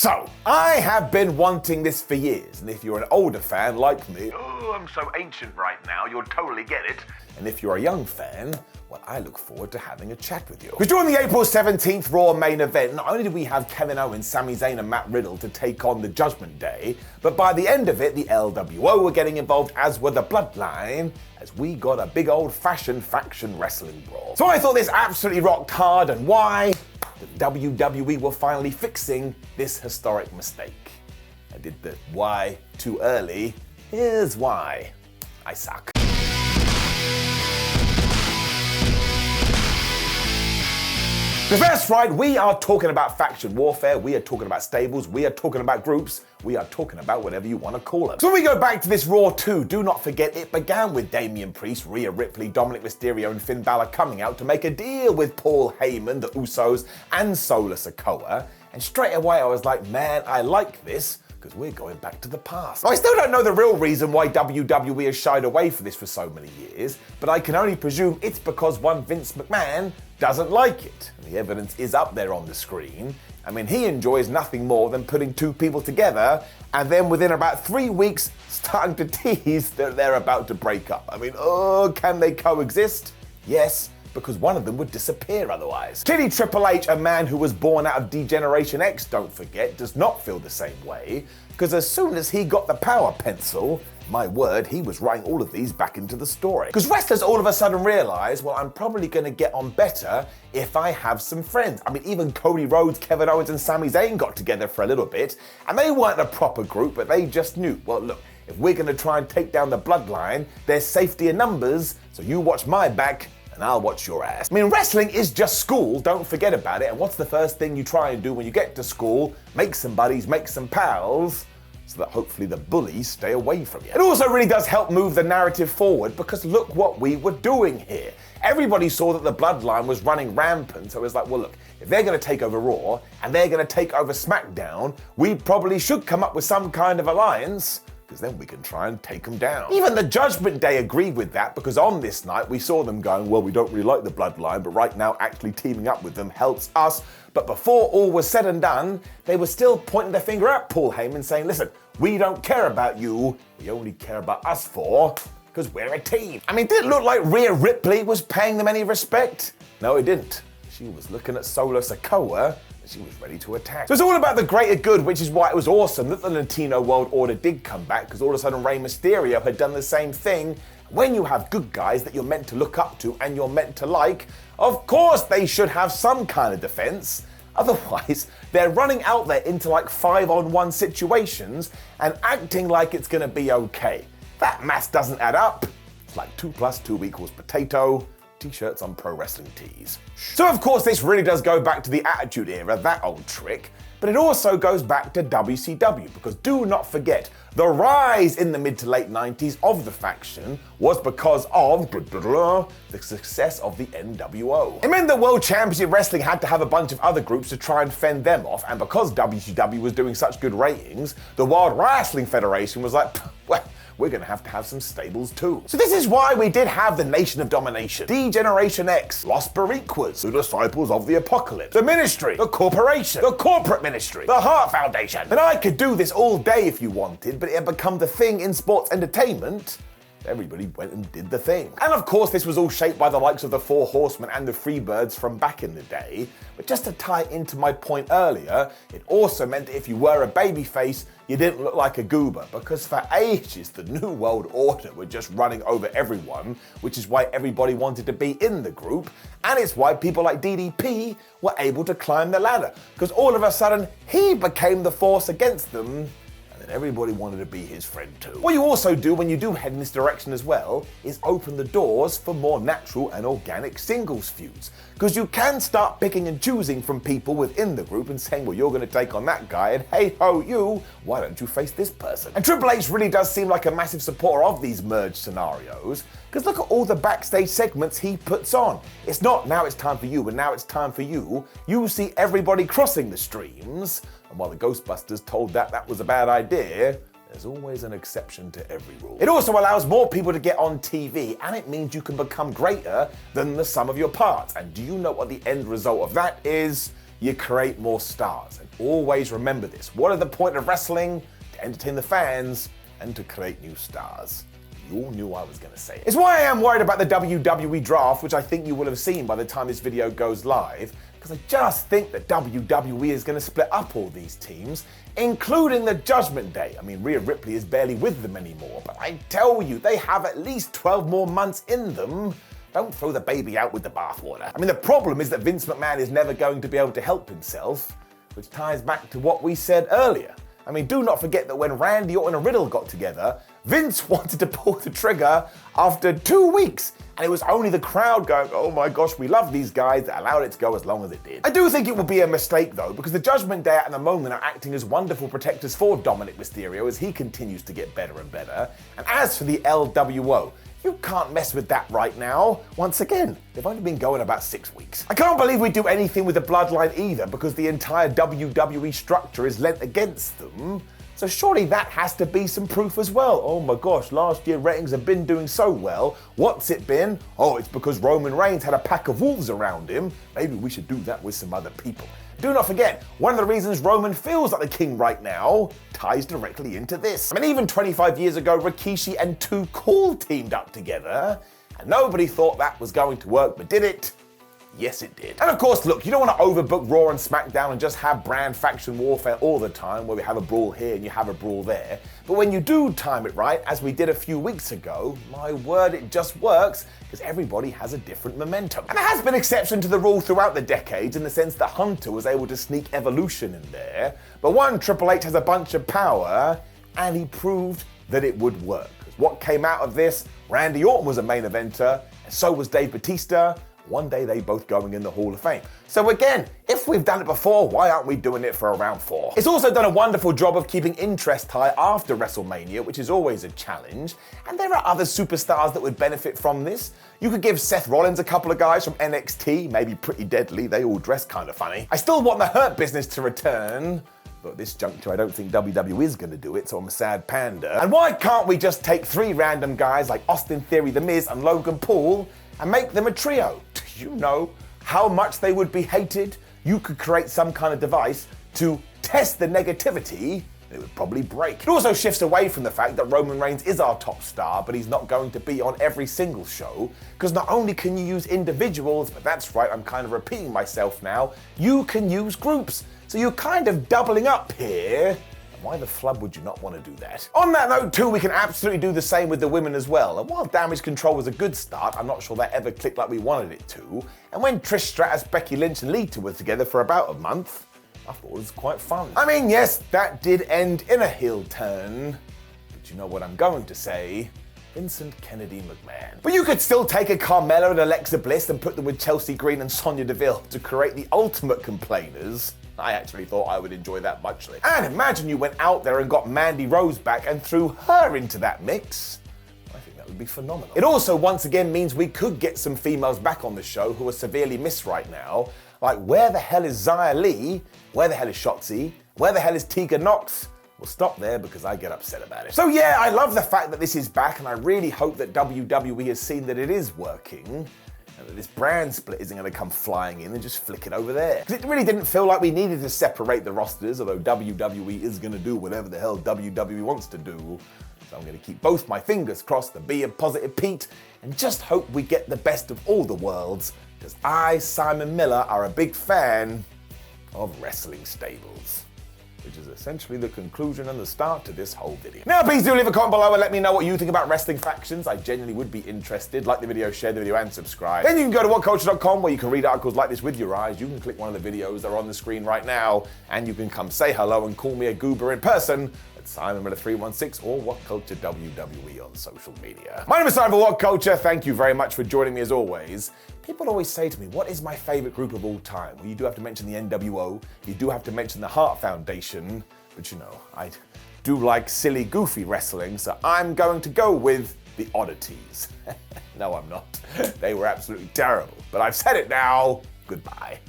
So, I have been wanting this for years, and if you're an older fan like me, Oh, I'm so ancient right now, you'll totally get it. and if you're a young fan, well, I look forward to having a chat with you. Because during the April 17th Raw main event, not only did we have Kevin Owens, Sami Zayn and Matt Riddle to take on the Judgment Day, but by the end of it, the LWO were getting involved, as were the Bloodline, as we got a big old-fashioned faction wrestling brawl. So I thought this absolutely rocked hard, and why? The WWE were finally fixing this historic mistake. I did the why too early. Here's why. I suck. Because that's right, we are talking about faction warfare, we are talking about stables, we are talking about groups, we are talking about whatever you want to call them. So when we go back to this Raw 2, do not forget it began with Damian Priest, Rhea Ripley, Dominic Mysterio and Finn Balor coming out to make a deal with Paul Heyman, the Usos and Solo Sikoa. And straight away I was like, man, I like this, because we're going back to the past. Now, I still don't know the real reason why WWE has shied away from this for so many years, but I can only presume it's because one Vince McMahon doesn't like it. And the evidence is up there on the screen. I mean, he enjoys nothing more than putting two people together and then within about 3 weeks starting to tease that they're about to break up. I mean, can they coexist? Yes, because one of them would disappear otherwise. Clearly Triple H, a man who was born out of D-Generation X, don't forget, does not feel the same way, because as soon as he got the power pencil, my word, he was writing all of these back into the story. Because wrestlers all of a sudden realize, well, I'm probably going to get on better if I have some friends. I mean, even Cody Rhodes, Kevin Owens and Sami Zayn got together for a little bit, and they weren't a proper group, but they just knew, well, look, if we're going to try and take down the Bloodline, there's safety in numbers, so you watch my back, and I'll watch your ass. I mean, wrestling is just school, don't forget about it, and what's the first thing you try and do when you get to school? Make some buddies, make some pals, so that hopefully the bullies stay away from you. It also really does help move the narrative forward, because look what we were doing here. Everybody saw that the Bloodline was running rampant, so it was like, well, look, if they're going to take over Raw, and they're going to take over SmackDown, we probably should come up with some kind of alliance, because then we can try and take them down. Even the Judgment Day agreed with that, because on this night we saw them going, well, we don't really like the Bloodline, but right now actually teaming up with them helps us. But before all was said and done, they were still pointing their finger at Paul Heyman saying, listen, we don't care about you, we only care about us four, because we're a team. I mean, did it look like Rhea Ripley was paying them any respect? No, it didn't. She was looking at Solo Sikoa, she was ready to attack. So it's all about the greater good, which is why it was awesome that the Latino World Order did come back, because all of a sudden Rey Mysterio had done the same thing. When you have good guys that you're meant to look up to and you're meant to like, of course they should have some kind of defense. Otherwise, they're running out there into like 5-on-1 situations and acting like it's gonna be okay. That math doesn't add up. It's like 2 + 2 = potato. T-shirts on pro wrestling tees. So of course this really does go back to the Attitude Era, that old trick, but it also goes back to WCW, because do not forget, the rise in the mid to late 90s of the faction was because of the success of the NWO. It meant that World Championship Wrestling had to have a bunch of other groups to try and fend them off, and because WCW was doing such good ratings, the World Wrestling Federation was like, well, we're going to have some stables too. So this is why we did have the Nation of Domination, D-Generation X, Los Boricuas, the Disciples of the Apocalypse, the Ministry, the Corporation, the Corporate Ministry, the Heart Foundation. And I could do this all day if you wanted, but it had become the thing in sports entertainment. Everybody went and did the thing. And of course this was all shaped by the likes of the Four Horsemen and the Freebirds from back in the day. But just to tie into my point earlier, it also meant that if you were a babyface, you didn't look like a goober, because for ages the New World Order were just running over everyone, which is why everybody wanted to be in the group, and it's why people like DDP were able to climb the ladder, because all of a sudden he became the force against them, and everybody wanted to be his friend too. What you also do when you do head in this direction as well is open the doors for more natural and organic singles feuds, because you can start picking and choosing from people within the group and saying, well, you're going to take on that guy, and hey ho you, why don't you face this person? And Triple H really does seem like a massive supporter of these merged scenarios, because look at all the backstage segments he puts on. It's not now it's time for you and now it's time for you. You see everybody crossing the streams, and while the Ghostbusters told that was a bad idea, there's always an exception to every rule. It also allows more people to get on TV, and it means you can become greater than the sum of your parts. And do you know what the end result of that is? you create more stars. And always remember this. What is the point of wrestling? To entertain the fans and to create new stars. You all knew I was going to say it. It's why I am worried about the WWE draft, which I think you will have seen by the time this video goes live, because I just think that WWE is going to split up all these teams, including the Judgment Day. I mean, Rhea Ripley is barely with them anymore, but I tell you, they have at least 12 more months in them. Don't throw the baby out with the bathwater. I mean, the problem is that Vince McMahon is never going to be able to help himself, which ties back to what we said earlier. I mean, do not forget that when Randy Orton and Riddle got together, Vince wanted to pull the trigger after 2 weeks. And it was only the crowd going, oh my gosh, we love these guys, that allowed it to go as long as it did. I do think it would be a mistake though, because the Judgment Day at the moment are acting as wonderful protectors for Dominic Mysterio as he continues to get better and better. And as for the LWO, you can't mess with that right now. Once again, they've only been going about 6 weeks. I can't believe we do anything with the Bloodline either, because the entire WWE structure is lent against them. So surely that has to be some proof as well. Oh my gosh, last year ratings have been doing so well. What's it been? Oh, it's because Roman Reigns had a pack of wolves around him. Maybe we should do that with some other people. Do not forget, one of the reasons Roman feels like the king right now ties directly into this. I mean, even 25 years ago, Rikishi and Too Cool teamed up together, and nobody thought that was going to work, but did it? Yes, it did. And of course, look, you don't want to overbook Raw and SmackDown and just have brand faction warfare all the time, where we have a brawl here and you have a brawl there. But when you do time it right, as we did a few weeks ago, my word, it just works, because everybody has a different momentum. And there has been exception to the rule throughout the decades, in the sense that Hunter was able to sneak Evolution in there. But one, Triple H has a bunch of power, and he proved that it would work. Because what came out of this, Randy Orton was a main eventer, and so was Dave Bautista. One day they both going in the Hall of Fame. So again, if we've done it before, why aren't we doing it for round 4? It's also done a wonderful job of keeping interest high after WrestleMania, which is always a challenge. And there are other superstars that would benefit from this. You could give Seth Rollins a couple of guys from NXT, maybe Pretty Deadly, they all dress kind of funny. I still want the Hurt Business to return, but at this juncture, I don't think WWE is going to do it, so I'm a sad panda. And why can't we just take 3 random guys like Austin Theory, The Miz, and Logan Paul and make them a trio? Do you know how much they would be hated? You could create some kind of device to test the negativity, it would probably break. It also shifts away from the fact that Roman Reigns is our top star, but he's not going to be on every single show, because not only can you use individuals, but that's right, I'm kind of repeating myself now, you can use groups. So you're kind of doubling up here. Why the flub would you not want to do that? On that note too, we can absolutely do the same with the women as well. And while Damage Control was a good start, I'm not sure that ever clicked like we wanted it to. And when Trish Stratus, Becky Lynch and Lita were together for about a month, I thought it was quite fun. I mean, yes, that did end in a heel turn, but you know what I'm going to say. Vincent Kennedy McMahon. But you could still take a Carmella and Alexa Bliss and put them with Chelsea Green and Sonya Deville to create the ultimate complainers. I actually thought I would enjoy that muchly. And imagine you went out there and got Mandy Rose back and threw her into that mix. I think that would be phenomenal. It also once again means we could get some females back on the show who are severely missed right now. Like, where the hell is Xia Li? Where the hell is Shotzi? Where the hell is Tegan Nox? We'll stop there because I get upset about it. So yeah, I love the fact that this is back, and I really hope that WWE has seen that it is working, and that this brand split isn't going to come flying in and just flick it over there. Because it really didn't feel like we needed to separate the rosters, although WWE is going to do whatever the hell WWE wants to do. So I'm going to keep both my fingers crossed and be a positive Pete, and just hope we get the best of all the worlds, because I, Simon Miller, are a big fan of wrestling stables. Which is essentially the conclusion and the start to this whole video. Now please do leave a comment below and let me know what you think about wrestling factions. I genuinely would be interested. Like the video, share the video and subscribe. Then you can go to whatculture.com where you can read articles like this with your eyes. You can click one of the videos that are on the screen right now, and you can come say hello and call me a goober in person at Simon Miller 316 or What Culture WWE on social media. My name is Simon for What Culture. Thank you very much for joining me as always. People always say to me, what is my favorite group of all time? Well, you do have to mention the NWO, you do have to mention the Hart Foundation, but you know, I do like silly, goofy wrestling, so I'm going to go with the Oddities. No, I'm not. They were absolutely terrible. But I've said it now. Goodbye.